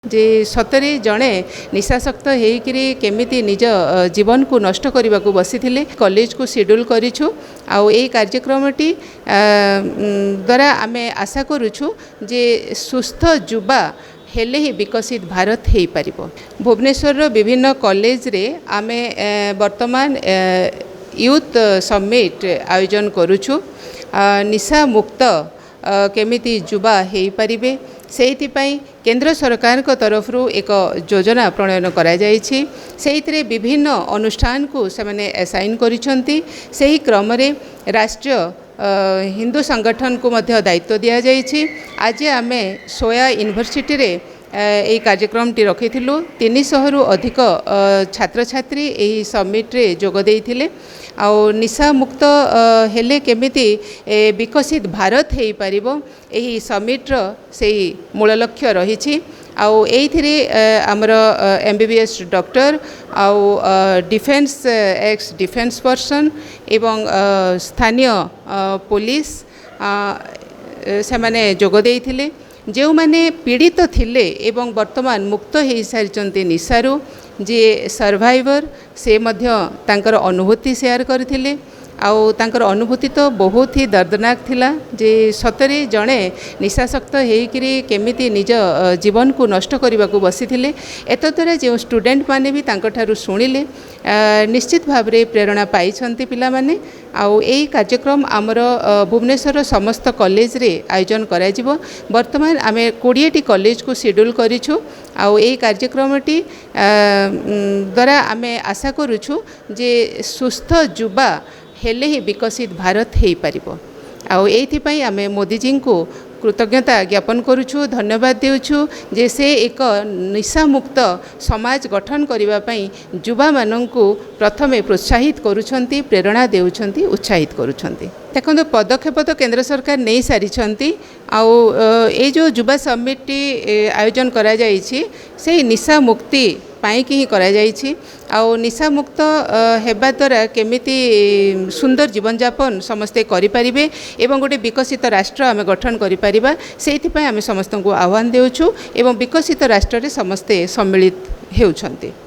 जे सतरे जड़े निशाशक्त होकरी केमिति निज जीवन को नष्ट करने को बसी कॉलेज को शेड्यूल करूँ आउ यही कार्यक्रमटी द्वारा आम आशा करुँ जे सुस्थ युवा हेले ही विकसित भारत हो पार। भुवनेश्वर विभिन्न कॉलेज रे आमे वर्तमान यूथ समिट आयोजन करुछु। निशा मुक्त केमिति युवा हो पारिबे से केंद्र सरकार को तरफ एक योजना प्रणयन करा जायछि। सेहितरे विभिन्न अनुष्ठान को सेमाने असाइन करिसंती। सेही क्रम रे राष्ट्रीय हिंदू संगठन को मध्य दायित्व दिया जायछि। आज आमे सोया यूनिवर्सिटी रे यही कार्यक्रम टी रखिथिलु। 300 रु अधिक छात्र छात्री यही समिट रे जोग देइथिले। आउ निशा मुक्त हेले केमिति विकसित भारत हो पारिबो यही समिट रो सेही मूल लक्ष्य रहिछि। आउ एइथिरे हमर MBBS डॉक्टर आउ डिफेंस एक्स डिफेंस पर्सन एवं स्थानीय पुलिस से माने जोग देइथिले। जो माने पीड़ित थिले एवं वर्तमान मुक्त हो सारी निशारू जे सर्वाइवर से मध्य तांकर अनुभूति शेयर करथिले। आउ तांकर अनुभूति तो बहुत ही दर्दनाक थिला जे सतरे जड़े निशाशक्त होकरी केमिति निज जीवन को नष्ट करने को बसी एतद्वारा जो स्टूडेंट माने भी तांकठारु शुणिले निश्चित भाव रे प्रेरणा पाई पिला माने। आउ यही कार्यक्रम आमर भुवनेश्वर समस्त कॉलेज रे आयोजन करा जिवो। वर्तमान आमे 20टी कॉलेज को शेड्यूल करिछु। आउ यही कार्यक्रमटी द्वारा आमे आशा करुछु जे सुस्थ युवा हेले ही विकसित भारत हो पारिबो। आउ एइथिपई आमे मोदी जी को कृतज्ञता ज्ञापन करुछु, धन्यवाद देउछु जे से एक निशा मुक्त समाज गठन करबा पई युवा माननकु प्रथमे प्रोत्साहित करुछंती, प्रेरणा देउछंती, उत्साहित करुछंती। देखो पदक्षेप तो केंद्र सरकार नहीं सारी। आउ ये जो युवा समिट आयोजन करा जायछि से निशा मुक्ति पाई कि ही करा जायछि। आउ निशा मुक्त हेबा द्वारा केमिति सुंदर जीवन यापन समस्ते करि परिबे एवं गोटे विकसित राष्ट्र आमे गठन करि परिबा सेइथिपई आमे समस्त को आह्वान देउछु एवं विकसित राष्ट्र रे समस्ते सम्मिलित हेउछंती।